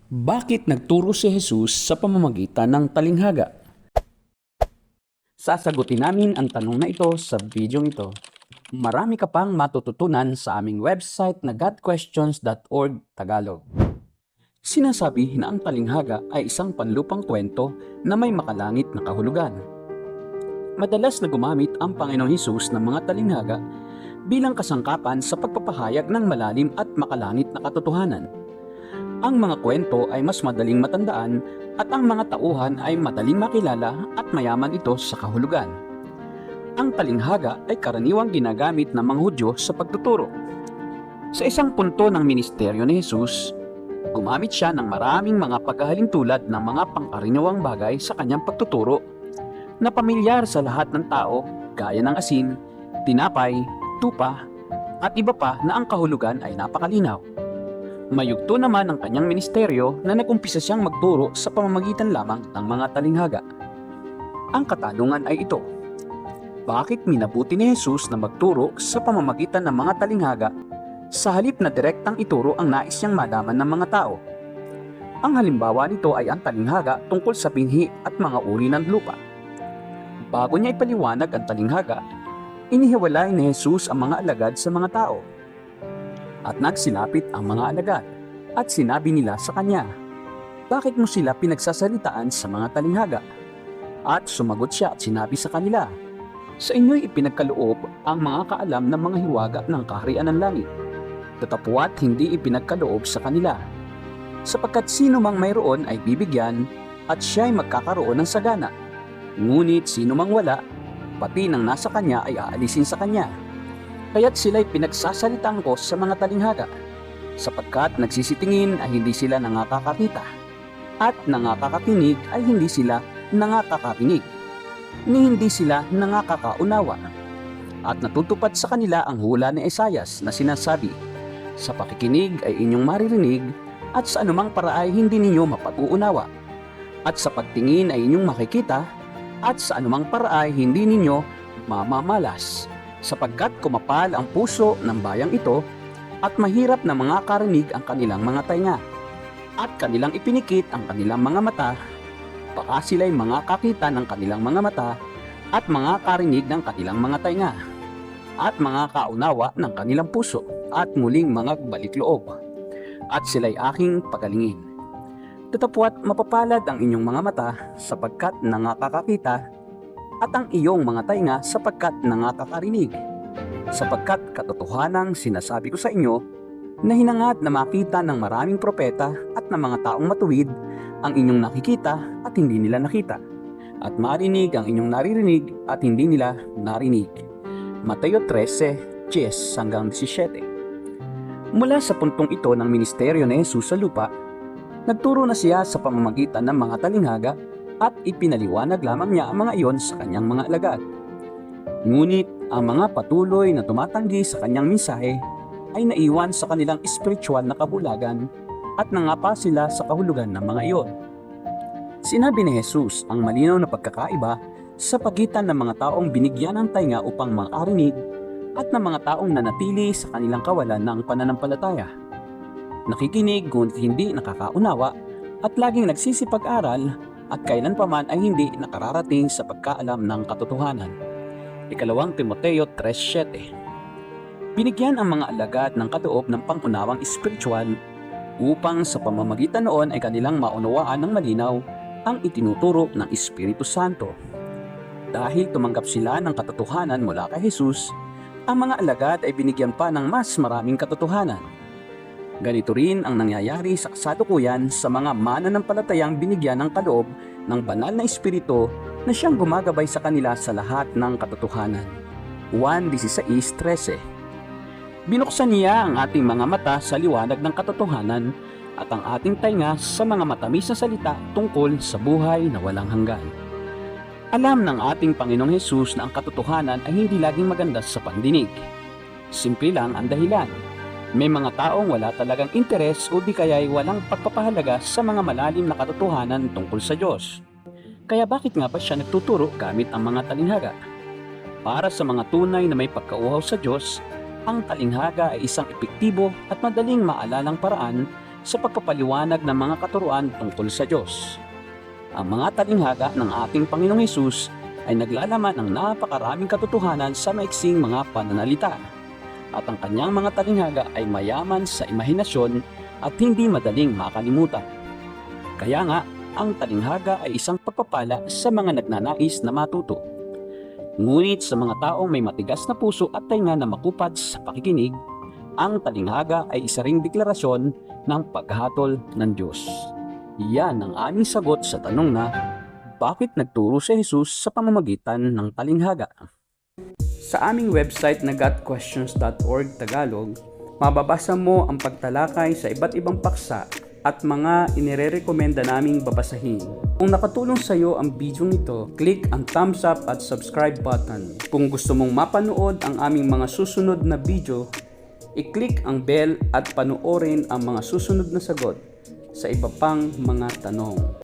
Bakit nagturo si Jesus sa pamamagitan ng talinghaga? Sasagutin namin ang tanong na ito sa video ito. Marami ka pang matututunan sa aming website na godquestions.org Tagalog. Sinasabi na ang talinghaga ay isang panlupang kwento na may makalangit na kahulugan. Madalas na gumamit ang Panginoong Hesus ng mga talinghaga bilang kasangkapan sa pagpapahayag ng malalim at makalangit na katotohanan. Ang mga kwento ay mas madaling matandaan at ang mga tauhan ay madaling makilala at mayaman ito sa kahulugan. Ang talinghaga ay karaniwang ginagamit ng mga Hudyo sa pagtuturo. Sa isang punto ng ministeryo ni Jesus, gumamit siya ng maraming mga paghahalintulad ng mga pangkaraniwang bagay sa kanyang pagtuturo na pamilyar sa lahat ng tao gaya ng asin, tinapay, tupa, at iba pa na ang kahulugan ay napakalinaw. Mayugto naman ang kanyang ministeryo na nag-umpisa siyang magturo sa pamamagitan lamang ng mga talinghaga. Ang katanungan ay ito: bakit minabuti ni Jesus na magturo sa pamamagitan ng mga talinghaga sa halip na direktang ituro ang nais niyang malaman ng mga tao? Ang halimbawa nito ay ang talinghaga tungkol sa binhi at mga uri ng lupa. Bago niya ipaliwanag ang talinghaga, inihiwalay ni Jesus ang mga alagad sa mga tao. At nagsilapit ang mga alagad at sinabi nila sa kanya, "Bakit mo sila pinagsasalitaan sa mga talinghaga?" At sumagot siya at sinabi sa kanila, "Sa inyo'y ipinagkaloob ang mga kaalam ng mga hiwaga ng kaharian ng langit. Datapwat hindi ipinagkaloob sa kanila. Sapagkat sino mang mayroon ay bibigyan at siya'y magkakaroon ng sagana. Ngunit sino mang wala, pati ng nasa kanya ay aalisin sa kanya. Kaya't sila'y pinagsasalitaan ko sa mga talinghaga, sapagkat nagsisitingin ay hindi sila nangakakakita, at nangakakakinig ay hindi sila nangakakarinig, ni hindi sila nangakakaunawa. At natutupad sa kanila ang hula ni Isaias na sinasabi, sa pakikinig ay inyong maririnig, at sa anumang paraay hindi ninyo mapag-uunawa. At sa pagtingin ay inyong makikita, at sa anumang paraay hindi ninyo mamamalas. Sapagkat kumapal ang puso ng bayang ito at mahirap na mga karinig ang kanilang mga tainga at kanilang ipinikit ang kanilang mga mata, baka sila'y mga kakita ng kanilang mga mata at mga karinig ng kanilang mga tainga at mga kaunawa ng kanilang puso at muling mga balikloob at sila'y aking pagalingin. Datapwat mapapalad ang inyong mga mata sapagkat nangakakakita at ang iyong mga tainga sapagkat nangakakarinig. Sapagkat katotohanang sinasabi ko sa inyo na hinangad na makita ng maraming propeta at ng mga taong matuwid ang inyong nakikita at hindi nila nakita, at marinig ang inyong naririnig at hindi nila narinig. Mateo 13:10-17. Mula sa puntong ito ng ministeryo ni Jesus sa lupa, nagturo na siya sa pamamagitan ng mga talinghaga at ipinaliwanag lamang niya ang mga iyon sa kanyang mga alagad. Ngunit ang mga patuloy na tumatanggi sa kanyang mensahe ay naiwan sa kanilang espiritual na kabulagan at nangapa sila sa kahulugan ng mga iyon. Sinabi ni Jesus ang malinaw na pagkakaiba sa pagitan ng mga taong binigyan ng tainga upang makarinig at ng mga taong nanatili sa kanilang kawalan ng pananampalataya. Nakikinig ngunit hindi nakakaunawa at laging nagsisipag-aral at kailanpaman ay hindi nakararating sa pagkaalam ng katotohanan. 2 Timoteo 3:7. Binigyan ang mga alagad ng kaloob ng pangunawang espiritual upang sa pamamagitan noon ay kanilang maunawaan ng malinaw ang itinuturo ng Espiritu Santo. Dahil tumanggap sila ng katotohanan mula kay Jesus, ang mga alagad ay binigyan pa ng mas maraming katotohanan. Ganito rin ang nangyayari sa kasalukuyan sa mga mananampalatayang binigyan ng kaloob ng banal na Espiritu na siyang gumagabay sa kanila sa lahat ng katotohanan. 1:16-13. Binuksan niya ang ating mga mata sa liwanag ng katotohanan at ang ating tainga sa mga matamis na salita tungkol sa buhay na walang hanggan. Alam ng ating Panginoong Hesus na ang katotohanan ay hindi laging maganda sa pandinig. Simple lang ang dahilan. May mga taong wala talagang interes o di kaya'y walang pagpapahalaga sa mga malalim na katotohanan tungkol sa Diyos. Kaya bakit nga ba siya nagtuturo gamit ang mga talinghaga? Para sa mga tunay na may pagkauhaw sa Diyos, ang talinghaga ay isang epektibo at madaling maalalang paraan sa pagpapaliwanag ng mga katuruan tungkol sa Diyos. Ang mga talinghaga ng ating Panginoong Hesus ay naglalaman ng napakaraming katotohanan sa maiksing mga pananalita. At ang kanyang mga talinghaga ay mayaman sa imahinasyon at hindi madaling makalimutan. Kaya nga, ang talinghaga ay isang pagpapala sa mga nagnanais na matuto. Ngunit sa mga taong may matigas na puso at tainga na makupad sa pakikinig, ang talinghaga ay isa ring deklarasyon ng paghatol ng Diyos. Yan ang aming sagot sa tanong na, bakit nagturo si Jesus sa pamamagitan ng talinghaga? Sa aming website na gotquestions.org Tagalog, mababasa mo ang pagtalakay sa iba't ibang paksa at mga inirerekomenda naming babasahin. Kung nakatulong sa iyo ang video nito, click ang thumbs up at subscribe button. Kung gusto mong mapanood ang aming mga susunod na video, i-click ang bell at panoorin ang mga susunod na sagot sa iba pang mga tanong.